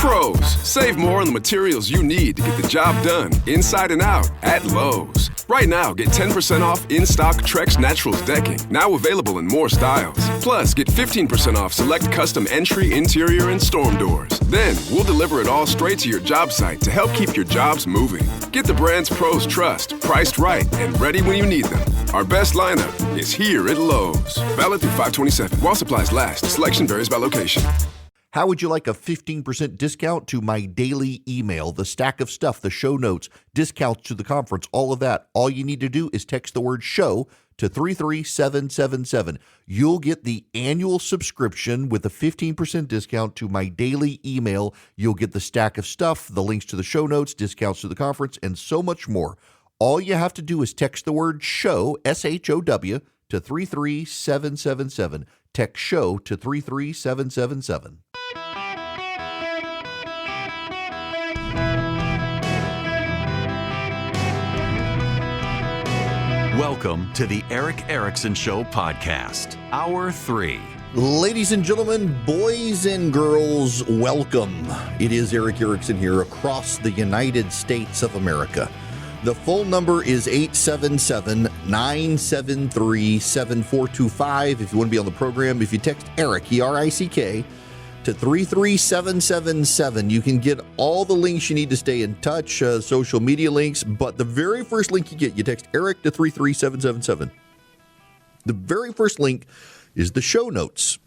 Pros, save more on the materials you need to get the job done inside and out at Lowe's. Right now, get 10% off in-stock Trex Naturals decking, now available in more styles. Plus, get 15% off select custom entry, interior, and storm doors. Then, we'll deliver it all straight to your job site to help keep your jobs moving. Get the brands pros trust, priced right, and ready when you need them. Our best lineup is here at Lowe's. Valid through 5/27. While supplies last. Selection varies by location. How would you like a 15% discount to my daily email, the stack of stuff, the show notes, discounts to the conference, all of that? All you need to do is text the word show to 33777. You'll get the annual subscription with a 15% discount to my daily email. You'll get the stack of stuff, the links to the show notes, discounts to the conference, and so much more. All you have to do is text the word show, SHOW, to 33777. Text show to 33777. Welcome to the Eric Erickson Show podcast, Hour 3. Ladies and gentlemen, boys and girls, welcome. It is Eric Erickson here across the United States of America. The phone number is 877-973-7425. If you want to be on the program, if you text Eric, E-R-I-C-K, to 33777, you can get all the links you need to stay in touch, social media links, but the very first link you get, you text Eric to 33777. The very first link is the show notes.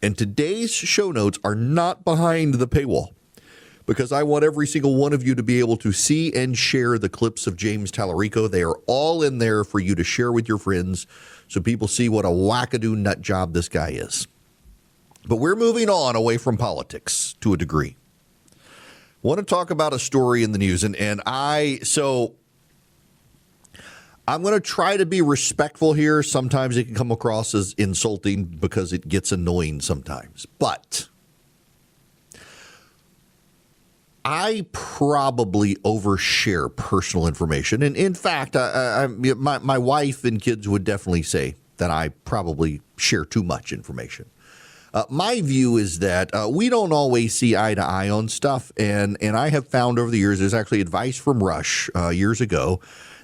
And today's show notes are not behind the paywall because I want every single one of you to be able to see and share the clips of James Tallarico. They are all in there for you to share with your friends so people see what a wackadoo nut job this guy is. But we're moving on away from politics to a degree. I want to talk about a story in the news, and I'm going to try to be respectful here. Sometimes it can come across as insulting because it gets annoying sometimes. But I probably overshare personal information. And in fact, my wife and kids would definitely say that I probably share too much information. My view is that we don't always see eye to eye on stuff, and I have found over the years, there's actually advice from Rush years ago,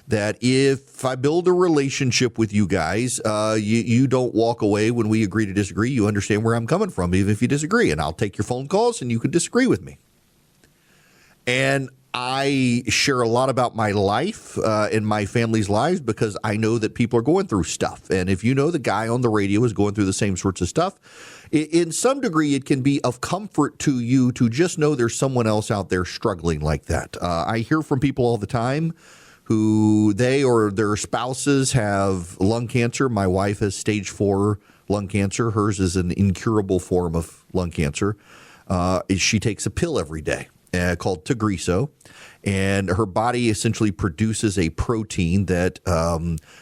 that if I build a relationship with you guys, you don't walk away when we agree to disagree. You understand where I'm coming from, even if you disagree, and I'll take your phone calls, and you can disagree with me. And I share a lot about my life and my family's lives because I know that people are going through stuff. And if you know the guy on the radio is going through the same sorts of stuff, in some degree, it can be of comfort to you to just know there's someone else out there struggling like that. I hear from people all the time who they or their spouses have lung cancer. My wife has stage 4 lung cancer. Hers is an incurable form of lung cancer. She takes a pill every day called Tagrisso, and her body essentially produces a protein that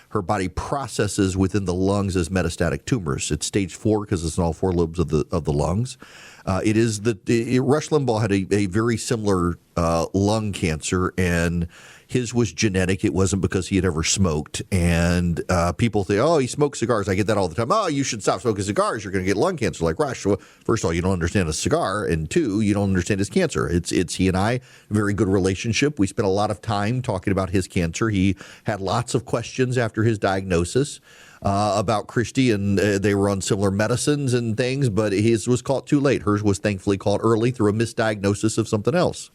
her body processes within the lungs as metastatic tumors. It's stage 4 because it's in all 4 lobes of the lungs. Rush Limbaugh had a very similar lung cancer, and his was genetic. It wasn't because he had ever smoked. And people think, oh, he smokes cigars. I get that all the time. Oh, you should stop smoking cigars. You're going to get lung cancer like Rush. Well, first of all, you don't understand a cigar. And 2, you don't understand his cancer. It's he and I, a very good relationship. We spent a lot of time talking about his cancer. He had lots of questions after his diagnosis about Christy, and they were on similar medicines and things, but his was caught too late. Hers was thankfully caught early through a misdiagnosis of something else.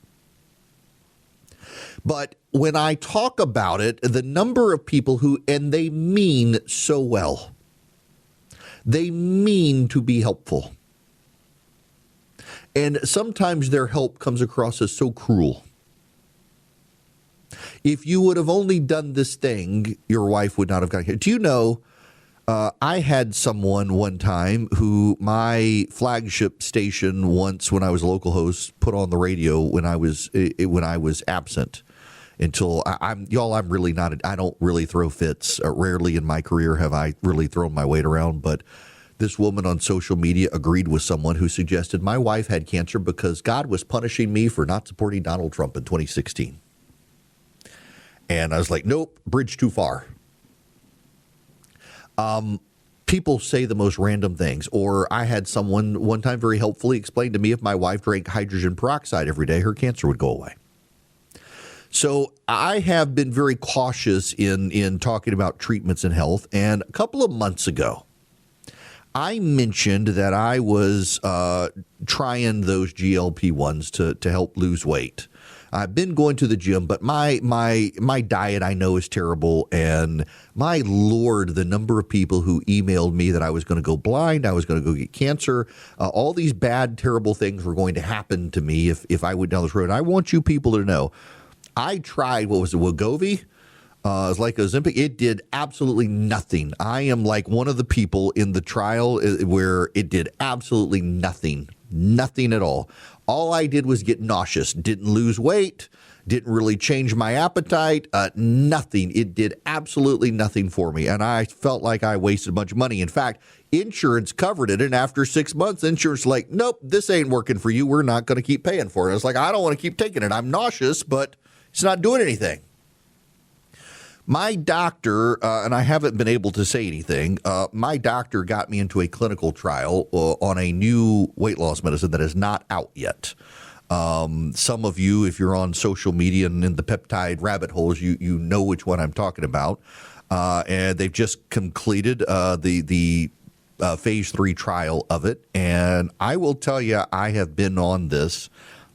But when I talk about it, the number of people and they mean so well. They mean to be helpful. And sometimes their help comes across as so cruel. If you would have only done this thing, your wife would not have gotten here. Do you know, I had someone one time who my flagship station once when I was a local host put on the radio when I was absent. Until I'm really not. I don't really throw fits. Rarely in my career have I really thrown my weight around. But this woman on social media agreed with someone who suggested my wife had cancer because God was punishing me for not supporting Donald Trump in 2016. And I was like, nope, bridge too far. people say the most random things. Or I had someone one time very helpfully explain to me if my wife drank hydrogen peroxide every day, her cancer would go away. So I have been very cautious in talking about treatments and health. And a couple of months ago, I mentioned that I was trying those GLP-1s to help lose weight. I've been going to the gym, but my diet I know is terrible. And my Lord, the number of people who emailed me that I was going to go blind, I was going to go get cancer, all these bad, terrible things were going to happen to me if I went down this road. And I want you people to know, I tried, what was it, Wegovy? It's like Ozempic. It did absolutely nothing. I am like one of the people in the trial where it did absolutely nothing at all. All I did was get nauseous, didn't lose weight, didn't really change my appetite, nothing. It did absolutely nothing for me. And I felt like I wasted a bunch of money. In fact, insurance covered it. And after 6 months, insurance like, nope, this ain't working for you. We're not going to keep paying for it. I was like, I don't want to keep taking it. I'm nauseous, but it's not doing anything. My doctor, and I haven't been able to say anything, my doctor got me into a clinical trial on a new weight loss medicine that is not out yet. Some of you, if you're on social media and in the peptide rabbit holes, you know which one I'm talking about. And they've just completed the phase 3 trial of it. And I will tell you, I have been on this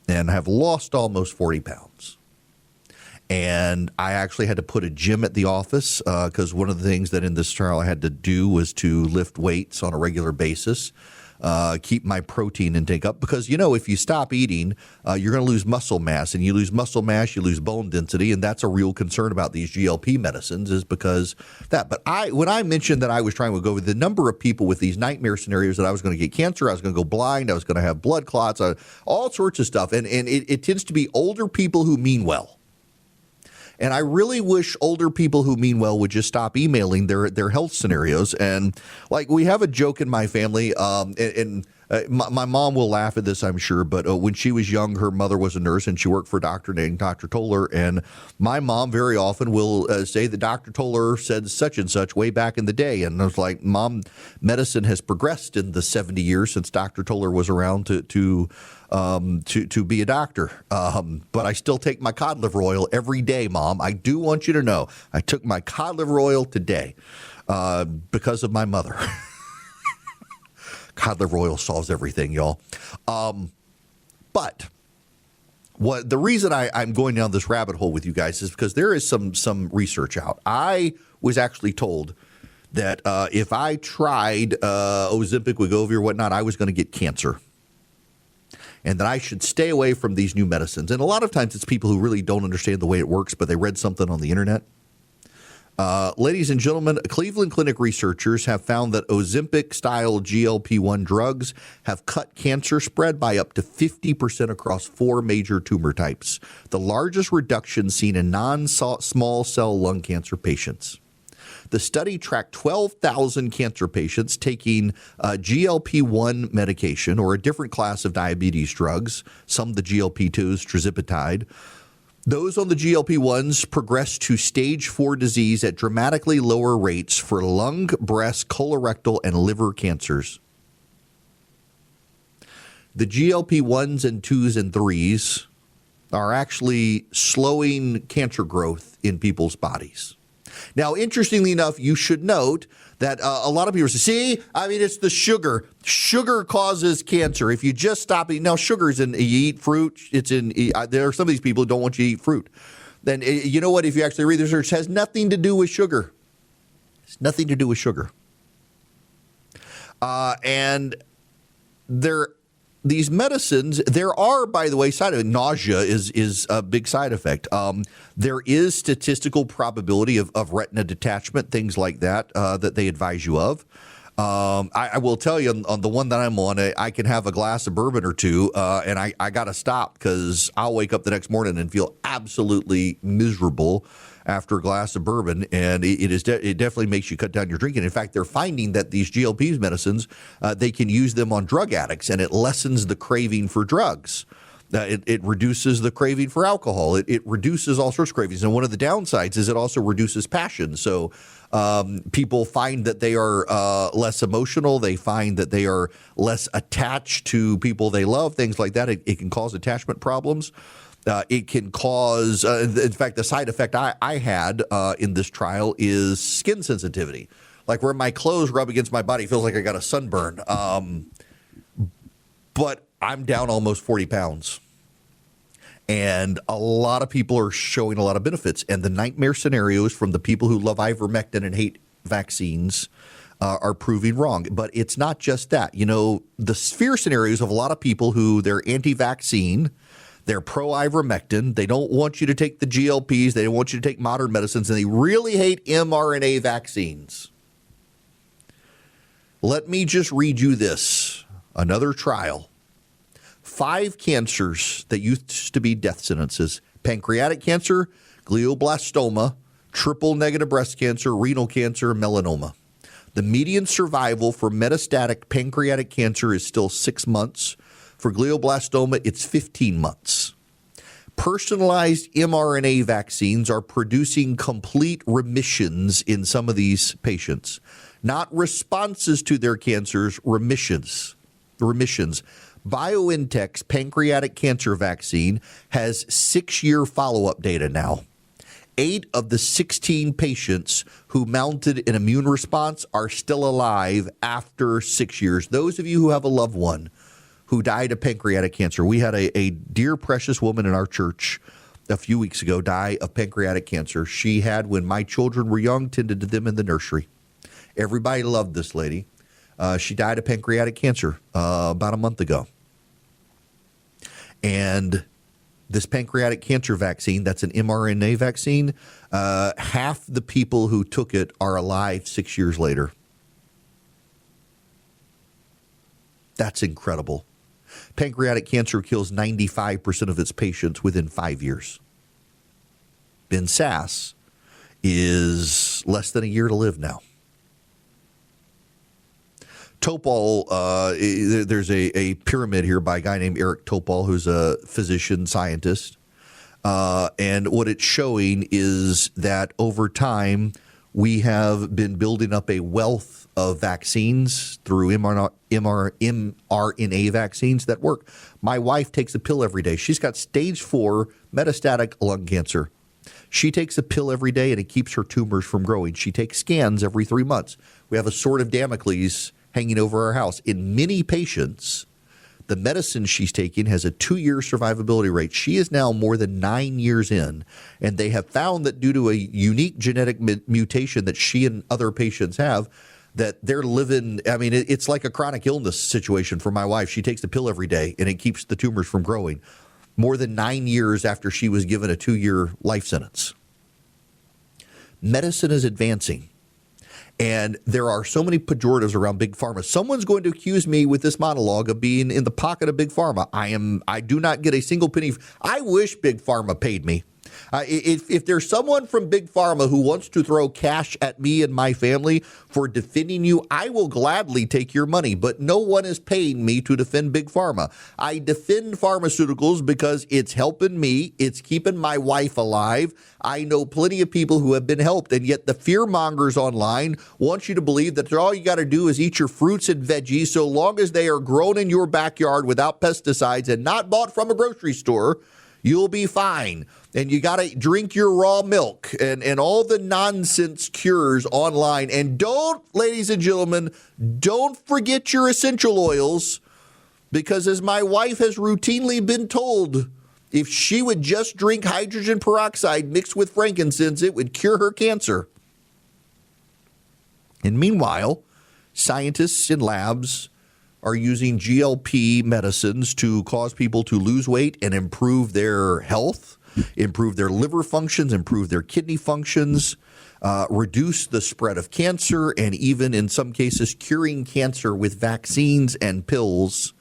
and have lost almost 40 pounds. And I actually had to put a gym at the office because one of the things that in this trial I had to do was to lift weights on a regular basis, keep my protein intake up. Because, you know, if you stop eating, you're going to lose muscle mass. And you lose muscle mass, you lose bone density. And that's a real concern about these GLP medicines is because that. But when I mentioned that I was trying to go over the number of people with these nightmare scenarios that I was going to get cancer, I was going to go blind, I was going to have blood clots, all sorts of stuff. And it tends to be older people who mean well. And I really wish older people who mean well would just stop emailing their health scenarios. And like we have a joke in my family, my mom will laugh at this, I'm sure. But when she was young, her mother was a nurse and she worked for a doctor named Dr. Toller. And my mom very often will say that Dr. Toller said such and such way back in the day. And I was like, Mom, medicine has progressed in the 70 years since Dr. Toller was around to be a doctor. But I still take my cod liver oil every day, Mom. I do want you to know I took my cod liver oil today because of my mother. Cod liver oil solves everything, y'all. But the reason I'm going down this rabbit hole with you guys is because there is some research out. I was actually told that if I tried Ozempic, Wegovy, or whatnot, I was going to get cancer. And that I should stay away from these new medicines. And a lot of times it's people who really don't understand the way it works, but they read something on the internet. Ladies and gentlemen, Cleveland Clinic researchers have found that Ozempic-style GLP-1 drugs have cut cancer spread by up to 50% across 4 major tumor types, the largest reduction seen in non-small cell lung cancer patients. The study tracked 12,000 cancer patients taking GLP-1 medication or a different class of diabetes drugs, some the GLP-2s, tirzepatide. Those on the GLP-1s progressed to stage 4 disease at dramatically lower rates for lung, breast, colorectal, and liver cancers. The GLP-1s and 2s and 3s are actually slowing cancer growth in people's bodies. Now, interestingly enough, you should note that a lot of people say, see, I mean, it's the sugar. Sugar causes cancer. If you just stop eating, now sugar's in, you eat fruit, there are some of these people who don't want you to eat fruit. Then, you know what, if you actually read the research, it has nothing to do with sugar. It's nothing to do with sugar. And these medicines, there are, by the way, side effects. Nausea is a big side effect. There is statistical probability of retina detachment, things like that, that they advise you of. I will tell you on the one that I'm on, I can have a glass of bourbon or two, and I got to stop because I'll wake up the next morning and feel absolutely miserable after a glass of bourbon, and it definitely makes you cut down your drinking. In fact, they're finding that these GLP medicines, they can use them on drug addicts, and it lessens the craving for drugs. It reduces the craving for alcohol. It reduces all sorts of cravings. And one of the downsides is it also reduces passion. So People find that they are less emotional. They find that they are less attached to people they love, things like that. It can cause attachment problems. It can cause, in fact, the side effect I had in this trial is skin sensitivity. Like where my clothes rub against my body, it feels like I got a sunburn. But I'm down almost 40 pounds. And a lot of people are showing a lot of benefits. And the nightmare scenarios from the people who love ivermectin and hate vaccines are proving wrong. But it's not just that. You know, the fear scenarios of a lot of people who they're anti-vaccine, they're pro-ivermectin, they don't want you to take the GLPs, they don't want you to take modern medicines, and they really hate mRNA vaccines. Let me just read you this. Another trial. 5 cancers that used to be death sentences: pancreatic cancer, glioblastoma, triple-negative breast cancer, renal cancer, melanoma. The median survival for metastatic pancreatic cancer is still 6 months. For glioblastoma, it's 15 months. Personalized mRNA vaccines are producing complete remissions in some of these patients. Not responses to their cancers, remissions. BioNTech's pancreatic cancer vaccine has 6-year follow-up data now. 8 of the 16 patients who mounted an immune response are still alive after 6 years. Those of you who have a loved one who died of pancreatic cancer. We had a dear, precious woman in our church a few weeks ago die of pancreatic cancer. She had, when my children were young, tended to them in the nursery. Everybody loved this lady. She died of pancreatic cancer about a month ago. And this pancreatic cancer vaccine, that's an mRNA vaccine, half the people who took it are alive 6 years later. That's incredible. Pancreatic cancer kills 95% of its patients within 5 years. Ben Sass is less than a year to live now. Topol, there's a pyramid here by a guy named Eric Topol, who's a physician scientist. And what it's showing is that over time, we have been building up a wealth of vaccines through mRNA vaccines that work. My wife takes a pill every day. She's got stage 4 metastatic lung cancer. She takes a pill every day, and it keeps her tumors from growing. She takes scans every 3 months. We have a sword of Damocles hanging over our house. In many patients, the medicine she's taking has a 2-year survivability rate. She is now more than 9 years in, and they have found that due to a unique genetic mutation that she and other patients have, that they're living, I mean, it's like a chronic illness situation for my wife. She takes the pill every day, and it keeps the tumors from growing. More than 9 years after she was given a 2-year life sentence. Medicine is advancing. And there are so many pejoratives around Big Pharma. Someone's going to accuse me with this monologue of being in the pocket of Big Pharma. I do not get a single penny. I wish Big Pharma paid me. If there's someone from Big Pharma who wants to throw cash at me and my family for defending you, I will gladly take your money. But no one is paying me to defend Big Pharma. I defend pharmaceuticals because it's helping me. It's keeping my wife alive. I know plenty of people who have been helped, and yet the fear mongers online want you to believe that all you got to do is eat your fruits and veggies so long as they are grown in your backyard without pesticides and not bought from a grocery store. You'll be fine. And you got to drink your raw milk and all the nonsense cures online. And don't, ladies and gentlemen, don't forget your essential oils, because as my wife has routinely been told, if she would just drink hydrogen peroxide mixed with frankincense, it would cure her cancer. And meanwhile, scientists in labs are using GLP medicines to cause people to lose weight and improve their health, improve their liver functions, improve their kidney functions, reduce the spread of cancer, and even in some cases curing cancer with vaccines and pills.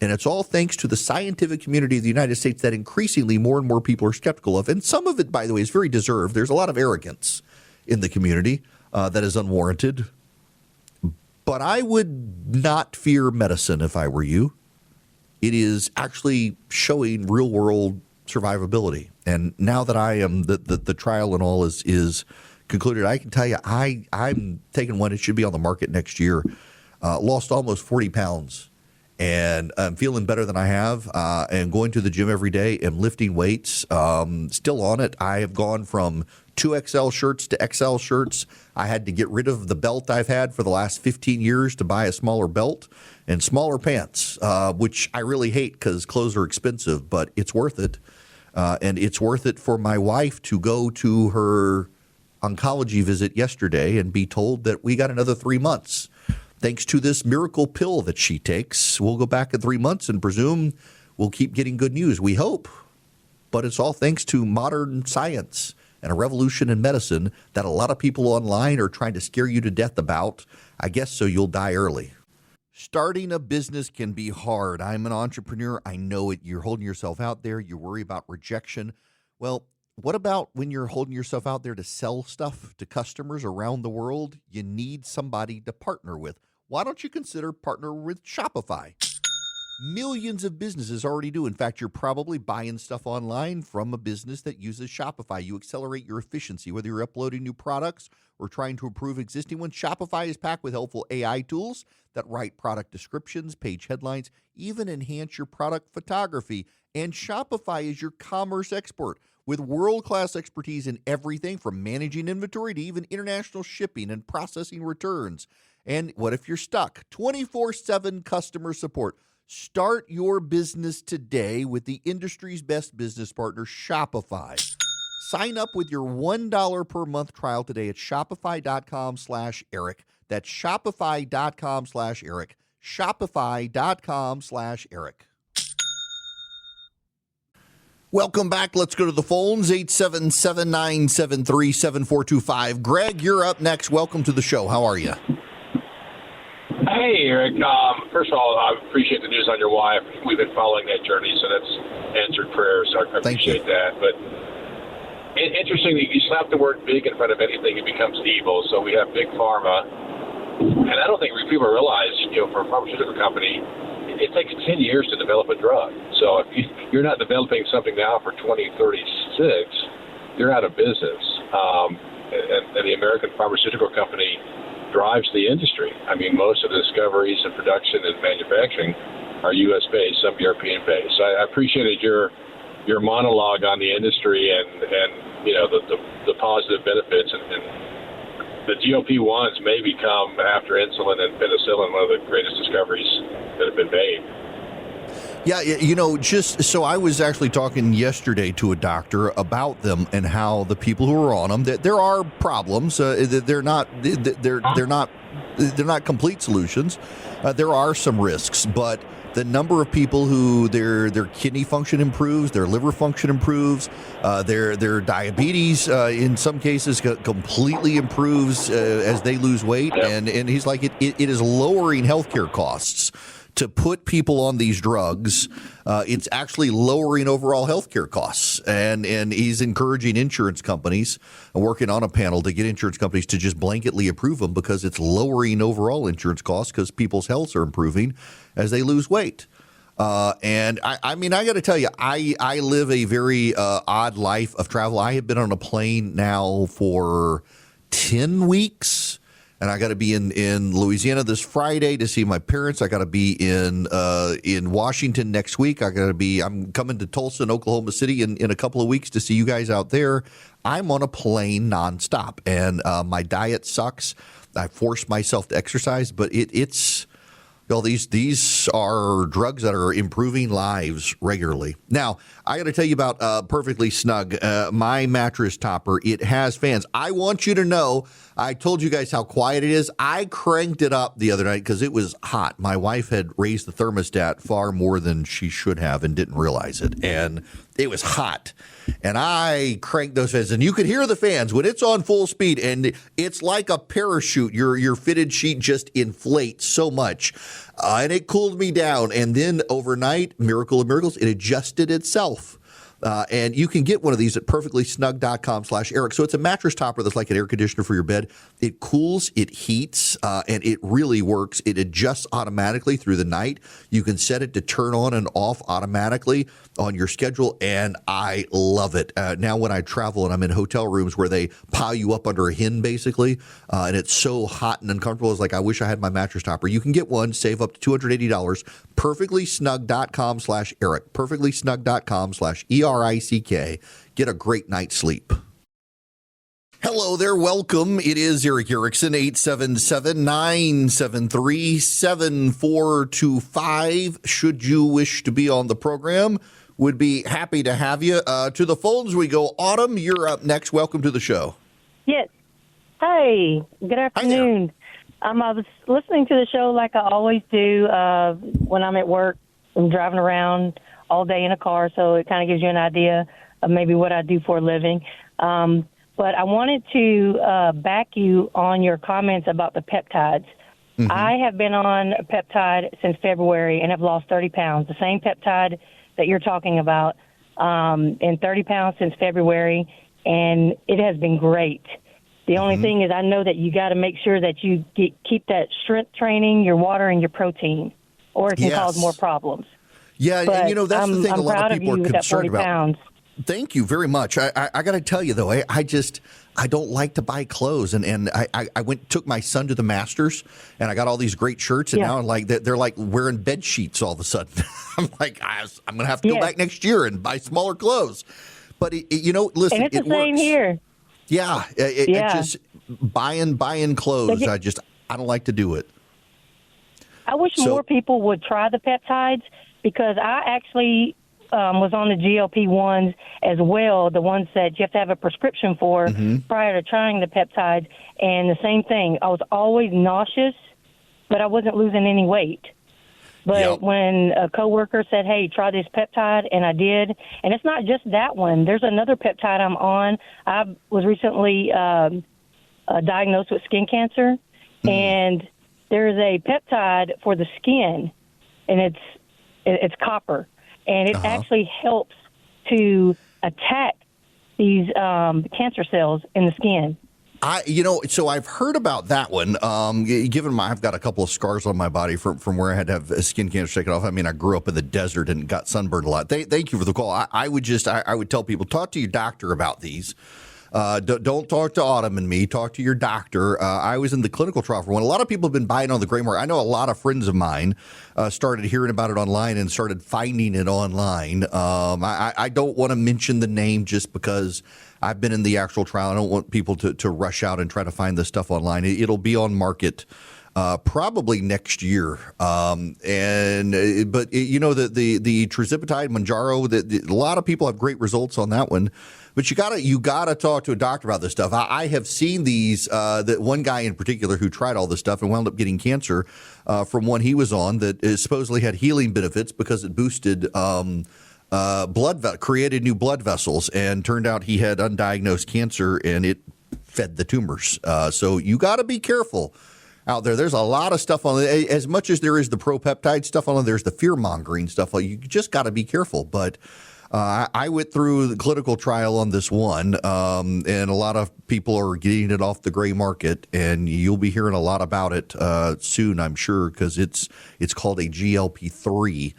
And it's all thanks to the scientific community of the United States that increasingly more and more people are skeptical of. And some of it, by the way, is very deserved. There's a lot of arrogance in the community that is unwarranted. But I would not fear medicine if I were you. It is actually showing real-world survivability. And now that I am, the trial and all is concluded, I can tell you, I'm taking one. It should be on the market next year. Lost almost 40 pounds. And I'm feeling better than I have, and going to the gym every day and lifting weights. Still on it. I have gone from 2XL shirts to XL shirts. I had to get rid of the belt I've had for the last 15 years to buy a smaller belt and smaller pants, which I really hate because clothes are expensive, but it's worth it. And it's worth it for my wife to go to her oncology visit yesterday and be told that we got another 3 months. Thanks to this miracle pill that she takes, we'll go back in 3 months and presume we'll keep getting good news. We hope. But it's all thanks to modern science and a revolution in medicine that a lot of people online are trying to scare you to death about, I guess so you'll die early. Starting a business can be hard. I'm an entrepreneur. I know it. You're holding yourself out there. You worry about rejection. Well, what about when you're holding yourself out there to sell stuff to customers around the world? You need somebody to partner with. Why don't you consider partnering with Shopify? Millions of businesses already do. In fact, you're probably buying stuff online from a business that uses Shopify. You accelerate your efficiency, whether you're uploading new products or trying to improve existing ones. Shopify is packed with helpful AI tools that write product descriptions, page headlines, even enhance your product photography. And Shopify is your commerce expert with world-class expertise in everything from managing inventory to even international shipping and processing returns. And what if you're stuck? 24/7 customer support. Start your business today with the industry's best business partner, Shopify. Sign up with your $1 per month trial today at shopify.com/Eric. That's shopify.com/Eric. Shopify.com/Eric. Welcome back. Let's go to the phones, 877-973-7425. Greg, you're up next. Welcome to the show. How are you? Hey, Eric. First of all, I appreciate the news on your wife. We've been following that journey, so that's answered prayer, so I appreciate that. But interesting that you slap the word big in front of anything, it becomes evil. So we have big pharma, and I don't think people realize, for a pharmaceutical company, it takes 10 years to develop a drug. So if you're not developing something now for 2036, you're out of business. And the American pharmaceutical company drives the industry. I mean, most of the discoveries and production and manufacturing are U.S.-based, some European-based. So I appreciated your monologue on the industry and the positive benefits. And the GLP-1s may become, after insulin and penicillin, one of the greatest discoveries that have been made. Yeah, just so I was actually talking yesterday to a doctor about them and how the people who are on them, that there are problems. They're not complete solutions. There are some risks, but the number of people who their kidney function improves, their liver function improves, their diabetes in some cases completely improves as they lose weight, and he's like it is lowering healthcare costs. To put people on these drugs, it's actually lowering overall healthcare costs. And he's encouraging insurance companies, working on a panel to get insurance companies to just blanketly approve them because it's lowering overall insurance costs because people's healths are improving as they lose weight. And I mean, I got to tell you, I live a very odd life of travel. I have been on a plane now for 10 weeks. And I got to be in Louisiana this Friday to see my parents. I got to be in Washington next week. I'm coming to Tulsa and Oklahoma City in a couple of weeks to see you guys out there. I'm on a plane nonstop, and my diet sucks. I force myself to exercise, but it's these are drugs that are improving lives regularly. Now, I got to tell you about Perfectly Snug, my mattress topper. It has fans. I want you to know, I told you guys how quiet it is. I cranked it up the other night because it was hot. My wife had raised the thermostat far more than she should have and didn't realize it. And it was hot. And I cranked those fans. And you could hear the fans when it's on full speed. And it's like a parachute. Your fitted sheet just inflates so much. And it cooled me down. And then overnight, miracle of miracles, it adjusted itself. And you can get one of these at perfectlysnug.com/Eric. So it's a mattress topper that's like an air conditioner for your bed. It cools, it heats, and it really works. It adjusts automatically through the night. You can set it to turn on and off automatically on your schedule, and I love it. Now when I travel and I'm in hotel rooms where they pile you up under a hin, basically, and it's so hot and uncomfortable, it's like, I wish I had my mattress topper. You can get one, save up to $280, perfectlysnug.com/Eric, perfectlysnug.com/ERICK. Get a great night's sleep. Hello there, welcome. It is Eric Erickson, 877-973-7425. Should you wish to be on the program, would be happy to have you. To the phones we go. Autumn, you're up next. Welcome to the show. Yes. Hey, good afternoon. I was listening to the show like I always do when I'm at work. I'm driving around all day in a car, so it kind of gives you an idea of maybe what I do for a living. But I wanted to back you on your comments about the peptides. Mm-hmm. I have been on a peptide since February and have lost 30 pounds, the same peptide that you're talking about, and 30 pounds since February, and it has been great. The only thing is I know that you got to make sure that you keep that strength training, your water, and your protein, or it can cause more problems. Yeah, but and that's the thing I'm a lot of people are concerned about. Pounds. Thank you very much. I got to tell you, though, I don't like to buy clothes. And I took my son to the Masters, and I got all these great shirts, and now they're like wearing bed sheets all of a sudden. I'm like, I'm going to have to go back next year and buy smaller clothes. But, listen, and it's the same here. Yeah, it just buying clothes. I don't like to do it. I wish more people would try the peptides, because I actually was on the GLP-1s as well, the ones that you have to have a prescription for prior to trying the peptides. And the same thing, I was always nauseous, but I wasn't losing any weight. But when a coworker said, hey, try this peptide, and I did, and it's not just that one. There's another peptide I'm on. I was recently diagnosed with skin cancer, and there's a peptide for the skin, and it's copper, and it actually helps to attack these cancer cells in the skin. So I've heard about that one. Given I've got a couple of scars on my body from where I had to have skin cancer taken off. I mean, I grew up in the desert and got sunburned a lot. Thank you for the call. I would tell people, talk to your doctor about these. Don't talk to Autumn and me. Talk to your doctor. I was in the clinical trial for one. A lot of people have been buying on the gray market. I know a lot of friends of mine started hearing about it online and started finding it online. I don't want to mention the name just because I've been in the actual trial. I don't want people to rush out and try to find this stuff online. It'll be on market probably next year. The Trizipatide Mounjaro, a lot of people have great results on that one. But you gotta talk to a doctor about this stuff. I have seen these. That one guy in particular who tried all this stuff and wound up getting cancer from one he was on that supposedly had healing benefits because it boosted created new blood vessels, and turned out he had undiagnosed cancer and it fed the tumors. So you got to be careful out there. There's a lot of stuff on it. As much as there is the pro-peptide stuff on it, there's the fear-mongering stuff. You just got to be careful. But I went through the clinical trial on this one, and a lot of people are getting it off the gray market, and you'll be hearing a lot about it soon, I'm sure, because it's called a GLP-3.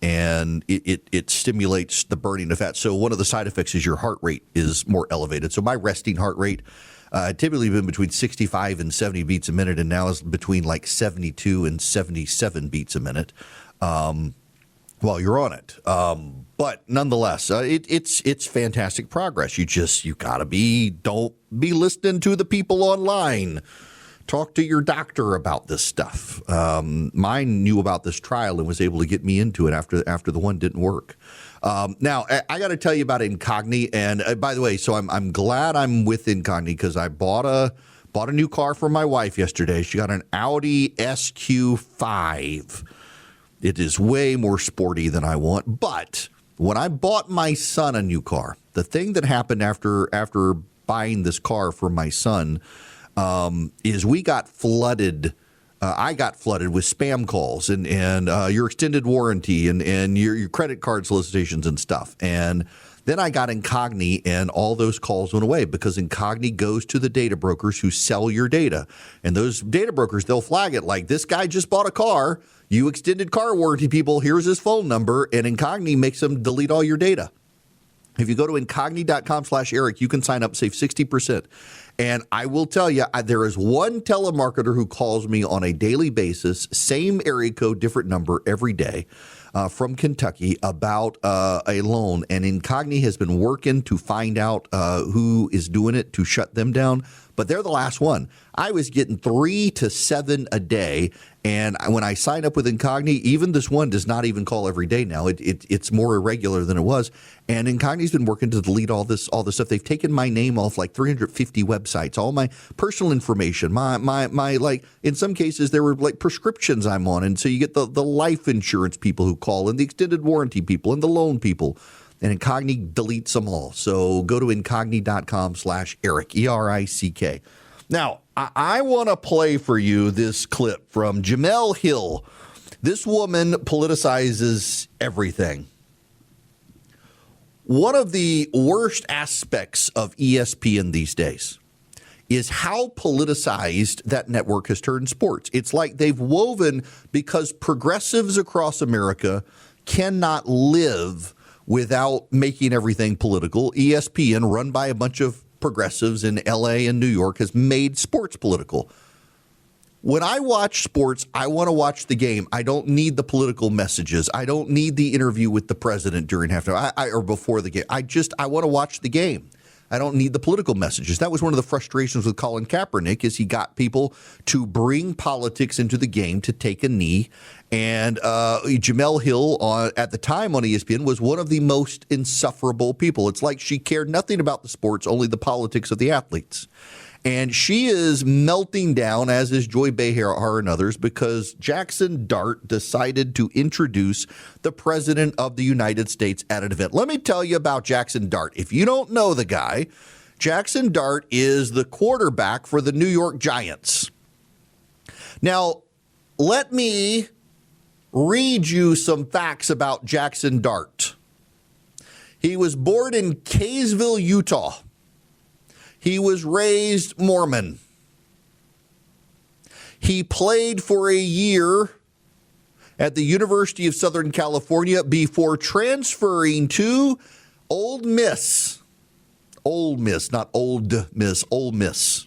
And it stimulates the burning of fat. So one of the side effects is your heart rate is more elevated. So my resting heart rate typically been between 65 and 70 beats a minute, and now is between like 72 and 77 beats a minute while you're on it. But nonetheless, it's fantastic progress. You gotta don't be listening to the people online. Talk to your doctor about this stuff. Mine knew about this trial and was able to get me into it after the one didn't work. Now, I got to tell you about Incogni. And by the way, so I'm glad I'm with Incogni because I bought a new car for my wife yesterday. She got an Audi SQ5. It is way more sporty than I want. But when I bought my son a new car, the thing that happened after buying this car for my son is we got flooded I got flooded with spam calls and your extended warranty and your credit card solicitations and stuff. And then I got Incogni, and all those calls went away because Incogni goes to the data brokers who sell your data. And those data brokers, they'll flag it like, this guy just bought a car. You extended car warranty people. Here's his phone number. And Incogni makes them delete all your data. If you go to incogni.com/Eric, you can sign up, save 60%. And I will tell you, there is one telemarketer who calls me on a daily basis, same area code, different number every day, from Kentucky about a loan. And Incogni has been working to find out who is doing it to shut them down. But they're the last one. I was getting 3 to 7 a day. And when I signed up with Incogni, even this one does not even call every day now. It's more irregular than it was. And Incogni's been working to delete all this stuff. They've taken my name off like 350 websites, all my personal information, my like in some cases there were like prescriptions I'm on. And so you get the life insurance people who call and the extended warranty people and the loan people. And Incogni deletes them all. So go to incogni.com/Eric, ERICK. Now, I want to play for you this clip from Jemele Hill. This woman politicizes everything. One of the worst aspects of ESPN these days is how politicized that network has turned sports. It's like they've woven, because progressives across America cannot live without making everything political. ESPN, run by a bunch of progressives in L.A. and New York, has made sports political. When I watch sports, I want to watch the game. I don't need the political messages. I don't need the interview with the president during halftime or before the game. I want to watch the game. I don't need the political messages. That was one of the frustrations with Colin Kaepernick, is he got people to bring politics into the game to take a knee. And Jemele Hill, at the time on ESPN, was one of the most insufferable people. It's like she cared nothing about the sports, only the politics of the athletes. And she is melting down, as is Joy Behar and others, because Jaxson Dart decided to introduce the President of the United States at an event. Let me tell you about Jaxson Dart. If you don't know the guy, Jaxson Dart is the quarterback for the New York Giants. Now, let me read you some facts about Jaxson Dart. He was born in Kaysville, Utah. He was raised Mormon. He played for a year at the University of Southern California before transferring to Ole Miss. Ole Miss, not Old Miss, Ole Miss.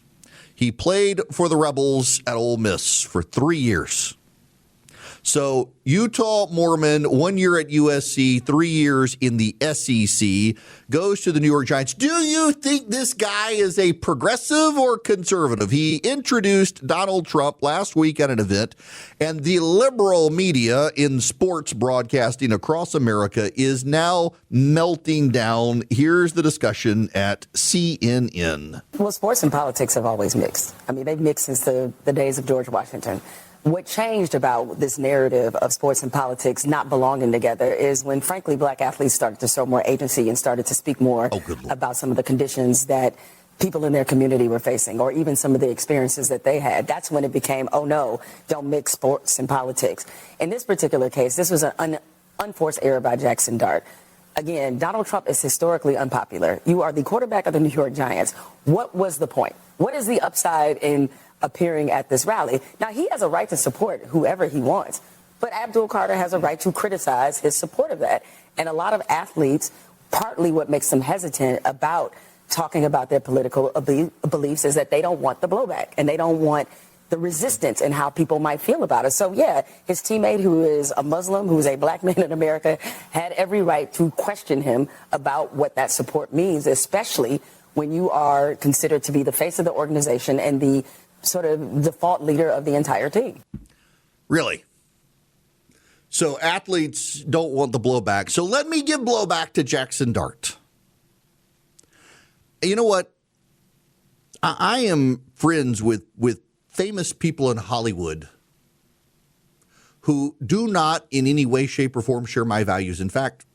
He played for the Rebels at Ole Miss for 3 years. So Utah Mormon, 1 year at USC, 3 years in the SEC, goes to the New York Giants. Do you think this guy is a progressive or conservative? He introduced Donald Trump last week at an event, and the liberal media in sports broadcasting across America is now melting down. Here's the discussion at CNN. Well, sports and politics have always mixed. I mean, they've mixed since the days of George Washington. What changed about this narrative of sports and politics not belonging together is when, frankly, black athletes started to show more agency and started to speak more about some of the conditions that people in their community were facing, or even some of the experiences that they had. That's when it became, oh, no, don't mix sports and politics. In this particular case, this was an unforced error by Jaxson Dart. Again, Donald Trump is historically unpopular. You are the quarterback of the New York Giants. What was the point? What is the upside in appearing at this rally? Now, he has a right to support whoever he wants, but Abdul Carter has a right to criticize his support of that. And a lot of athletes, partly what makes them hesitant about talking about their political beliefs is that they don't want the blowback and they don't want the resistance and how people might feel about it. So, yeah, his teammate, who is a Muslim, who is a black man in America, had every right to question him about what that support means, especially when you are considered to be the face of the organization and the sort of default leader of the entire team. Really? So athletes don't want the blowback. So let me give blowback to Jaxson Dart. You know what? I am friends with famous people in Hollywood who do not in any way, shape, or form share my values. In fact,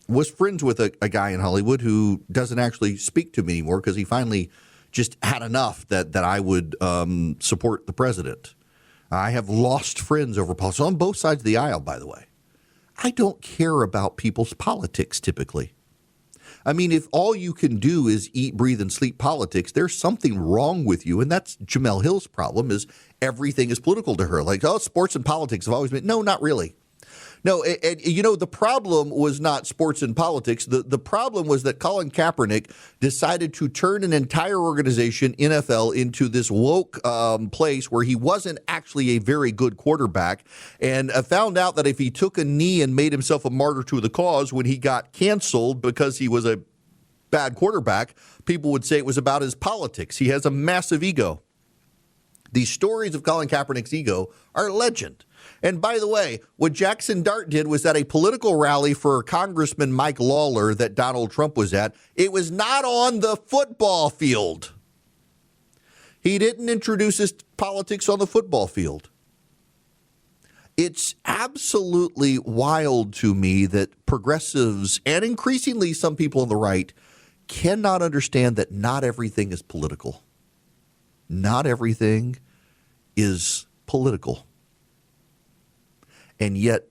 was friends with a guy in Hollywood who doesn't actually speak to me anymore because he finally just had enough that I would support the president. I have lost friends over politics on both sides of the aisle, by the way. I don't care about people's politics typically. I mean, if all you can do is eat, breathe, and sleep politics, there's something wrong with you. And that's Jemele Hill's problem, is everything is political to her. Like, oh, sports and politics have always been. No, not really. No, the problem was not sports and politics. The problem was that Colin Kaepernick decided to turn an entire organization, NFL, into this woke place where he wasn't actually a very good quarterback, and found out that if he took a knee and made himself a martyr to the cause when he got canceled because he was a bad quarterback, people would say it was about his politics. He has a massive ego. These stories of Colin Kaepernick's ego are legend. And by the way, what Jaxson Dart did was at a political rally for Congressman Mike Lawler that Donald Trump was at. It was not on the football field. He didn't introduce his politics on the football field. It's absolutely wild to me that progressives and increasingly some people on the right cannot understand that not everything is political. Not everything is political. And yet,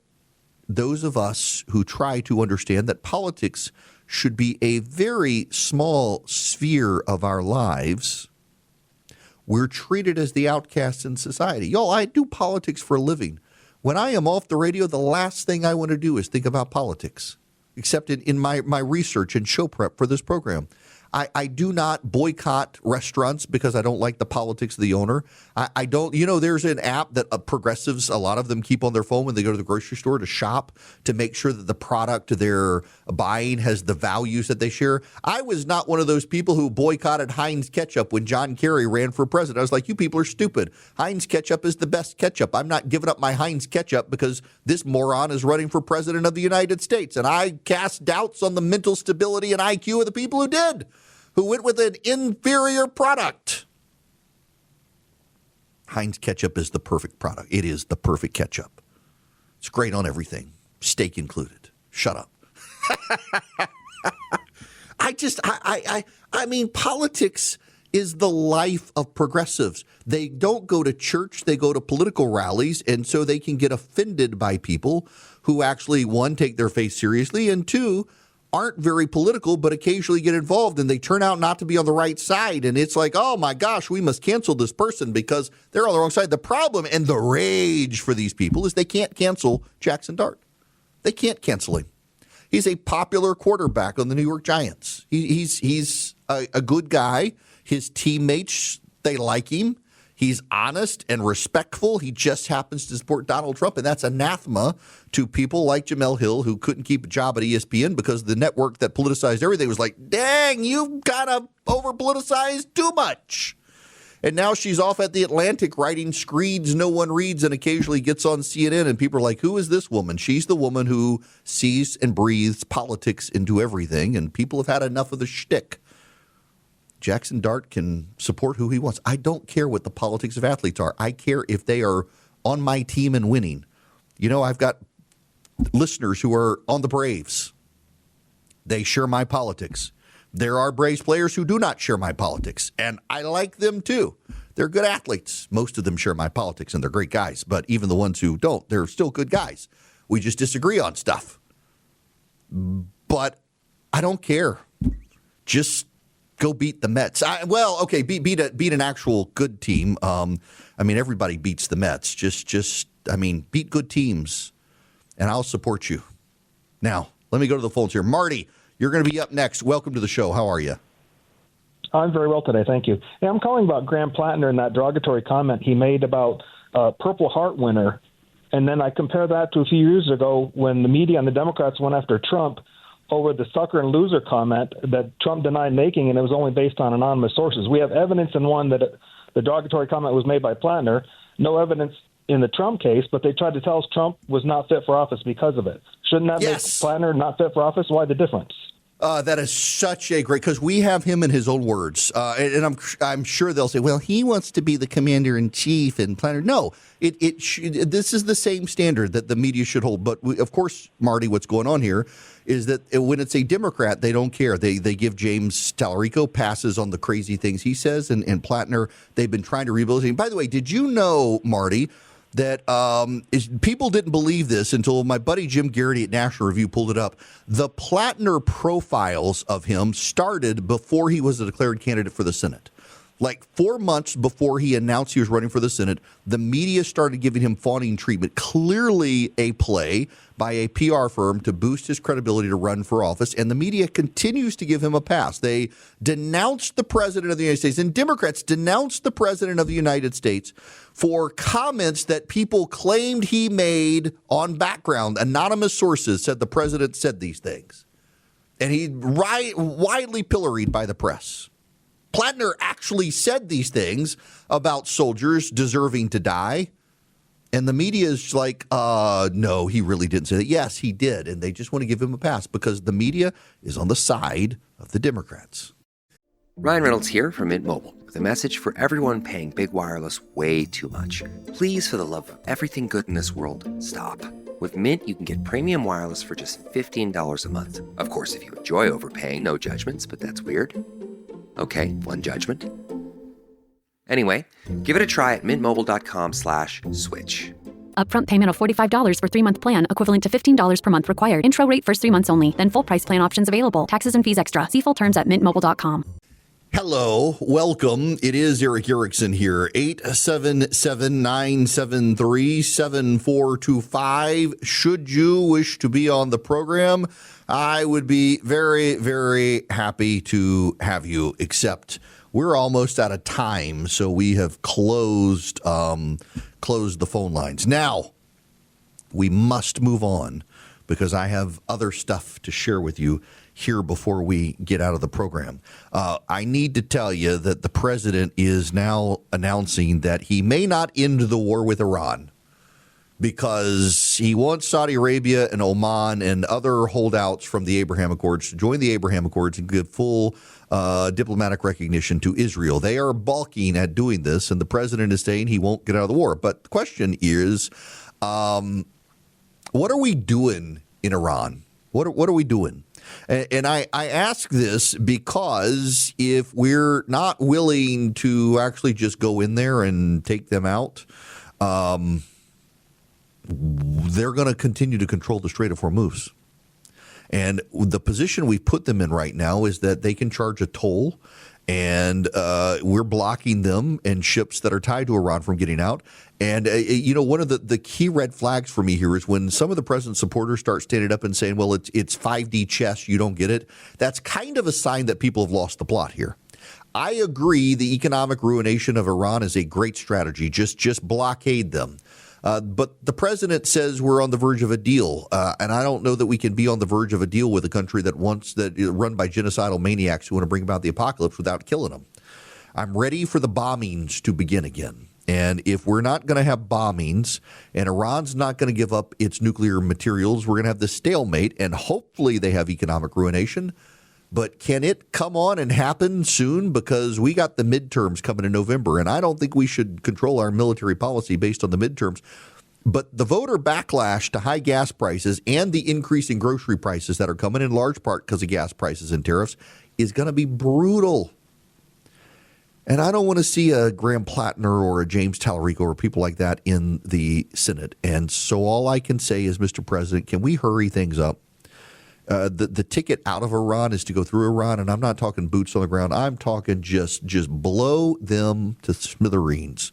those of us who try to understand that politics should be a very small sphere of our lives, we're treated as the outcasts in society. Y'all, I do politics for a living. When I am off the radio, the last thing I want to do is think about politics, except in my research and show prep for this program. I do not boycott restaurants because I don't like the politics of the owner. I don't, there's an app that progressives, a lot of them keep on their phone when they go to the grocery store to shop to make sure that the product they're buying has the values that they share. I was not one of those people who boycotted Heinz ketchup when John Kerry ran for president. I was like, you people are stupid. Heinz ketchup is the best ketchup. I'm not giving up my Heinz ketchup because this moron is running for president of the United States. And I cast doubts on the mental stability and IQ of the people who did, who went with an inferior product. Heinz ketchup is the perfect product. It is the perfect ketchup. It's great on everything, steak included. Shut up. I mean, politics is the life of progressives. They don't go to church, they go to political rallies, and so they can get offended by people who actually, one, take their faith seriously, and two, aren't very political, but occasionally get involved, and they turn out not to be on the right side. And it's like, oh my gosh, we must cancel this person because they're on the wrong side. The problem and the rage for these people is they can't cancel Jaxson Dart. They can't cancel him. He's a popular quarterback on the New York Giants. He's a good guy. His teammates, they like him. He's honest and respectful. He just happens to support Donald Trump, and that's anathema to people like Jemele Hill, who couldn't keep a job at ESPN because the network that politicized everything was like, dang, you kind of over-politicized too much. And now she's off at the Atlantic writing screeds no one reads and occasionally gets on CNN, and people are like, who is this woman? She's the woman who sees and breathes politics into everything, and people have had enough of the shtick. Jaxson Dart can support who he wants. I don't care what the politics of athletes are. I care if they are on my team and winning. I've got listeners who are on the Braves. They share my politics. There are Braves players who do not share my politics, and I like them too. They're good athletes. Most of them share my politics, and they're great guys. But even the ones who don't, they're still good guys. We just disagree on stuff. But I don't care. Just go beat the Mets. Beat an actual good team. Everybody beats the Mets. Beat good teams, and I'll support you. Now, let me go to the phones here. Marty, you're going to be up next. Welcome to the show. How are you? I'm very well today, thank you. Hey, I'm calling about Graham Plattner and that derogatory comment he made about Purple Heart winner, and then I compare that to a few years ago when the media and the Democrats went after Trump over the sucker and loser comment that Trump denied making, and it was only based on anonymous sources. We have evidence in one that the derogatory comment was made by Plattner, no evidence in the Trump case, but they tried to tell us Trump was not fit for office because of it. Shouldn't that make Plattner not fit for office? Why the difference? That is such a great, because we have him in his own words, and I'm sure they'll say, well, he wants to be the commander in chief and planner. No, this is the same standard that the media should hold. But of course, Marty, what's going on here is that when it's a Democrat, they don't care. They give James Tallarico passes on the crazy things he says, and Plattner, they've been trying to rehabilitate him. By the way, did you know, Marty, that people didn't believe this until my buddy Jim Garrity at National Review pulled it up. The Plattner profiles of him started before he was a declared candidate for the Senate. Like 4 months before he announced he was running for the Senate, the media started giving him fawning treatment. Clearly a play by a PR firm to boost his credibility to run for office, and the media continues to give him a pass. They denounced the president of the United States, and Democrats denounced the president of the United States for comments that people claimed he made on background. Anonymous sources said the president said these things, and he widely pilloried by the press. Plattner actually said these things about soldiers deserving to die. And the media is like, no, he really didn't say that. Yes, he did. And they just want to give him a pass because the media is on the side of the Democrats. Ryan Reynolds here from Mint Mobile with a message for everyone paying big wireless way too much. Please, for the love of everything good in this world, stop. With Mint, you can get premium wireless for just $15 a month. Of course, if you enjoy overpaying, no judgments, but that's weird. Okay, one judgment. Anyway, give it a try at mintmobile.com/switch. Upfront payment of $45 for 3-month plan, equivalent to $15 per month required. Intro rate first 3 months only, then full price plan options available. Taxes and fees extra. See full terms at mintmobile.com. Hello, welcome. It is Eric Erickson here. 877-973-7425. Should you wish to be on the program, I would be very, very happy to have you, except we're almost out of time, so we have closed the phone lines. Now, we must move on because I have other stuff to share with you here before we get out of the program. I need to tell you that the president is now announcing that he may not end the war with Iran because he wants Saudi Arabia and Oman and other holdouts from the Abraham Accords to join the Abraham Accords and give full diplomatic recognition to Israel. They are balking at doing this, and the president is saying he won't get out of the war. But the question is, what are we doing in Iran? What are we doing? And I ask this because if we're not willing to actually just go in there and take them out, they're going to continue to control the Strait of Hormuz. And the position we've put them in right now is that they can charge a toll, and we're blocking them and ships that are tied to Iran from getting out. And, one of the key red flags for me here is when some of the president's supporters start standing up and saying, well, it's 5D chess, you don't get it. That's kind of a sign that people have lost the plot here. I agree the economic ruination of Iran is a great strategy. Just blockade them. But the president says we're on the verge of a deal, and I don't know that we can be on the verge of a deal with a country that run by genocidal maniacs who want to bring about the apocalypse without killing them. I'm ready for the bombings to begin again. And if we're not going to have bombings and Iran's not going to give up its nuclear materials, we're going to have this stalemate, and hopefully they have economic ruination. But can it come on and happen soon? Because we got the midterms coming in November, and I don't think we should control our military policy based on the midterms. But the voter backlash to high gas prices and the increase in grocery prices that are coming in large part because of gas prices and tariffs is going to be brutal. And I don't want to see a Graham Plattner or a James Tallarico or people like that in the Senate. And so all I can say is, Mr. President, can we hurry things up? The ticket out of Iran is to go through Iran, and I'm not talking boots on the ground. I'm talking just blow them to smithereens.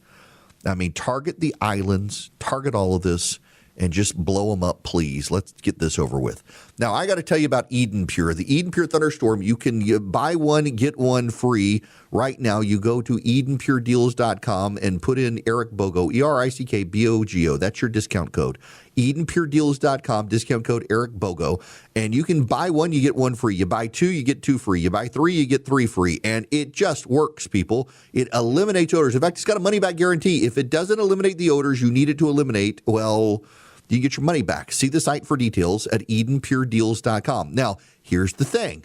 I mean, target the islands, target all of this, and just blow them up, please. Let's get this over with. Now, I got to tell you about Eden Pure. The Eden Pure Thunderstorm, you can buy one, get one free right now. You go to EdenPureDeals.com and put in Eric Bogo, ERICKBOGO. That's your discount code. EdenPureDeals.com, discount code Eric Bogo. And you can buy one, you get one free. You buy two, you get two free. You buy three, you get three free. And it just works, people. It eliminates odors. In fact, it's got a money-back guarantee. If it doesn't eliminate the odors you need it to eliminate, well, you get your money back. See the site for details at EdenPureDeals.com. Now, here's the thing.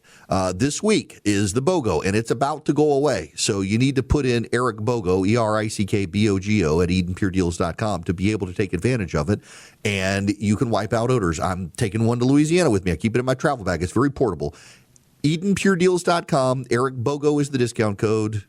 This week is the BOGO, and it's about to go away. So you need to put in Eric Bogo, ERICKBOGO, at EdenPureDeals.com to be able to take advantage of it. And you can wipe out odors. I'm taking one to Louisiana with me. I keep it in my travel bag. It's very portable. EdenPureDeals.com. Eric Bogo is the discount code.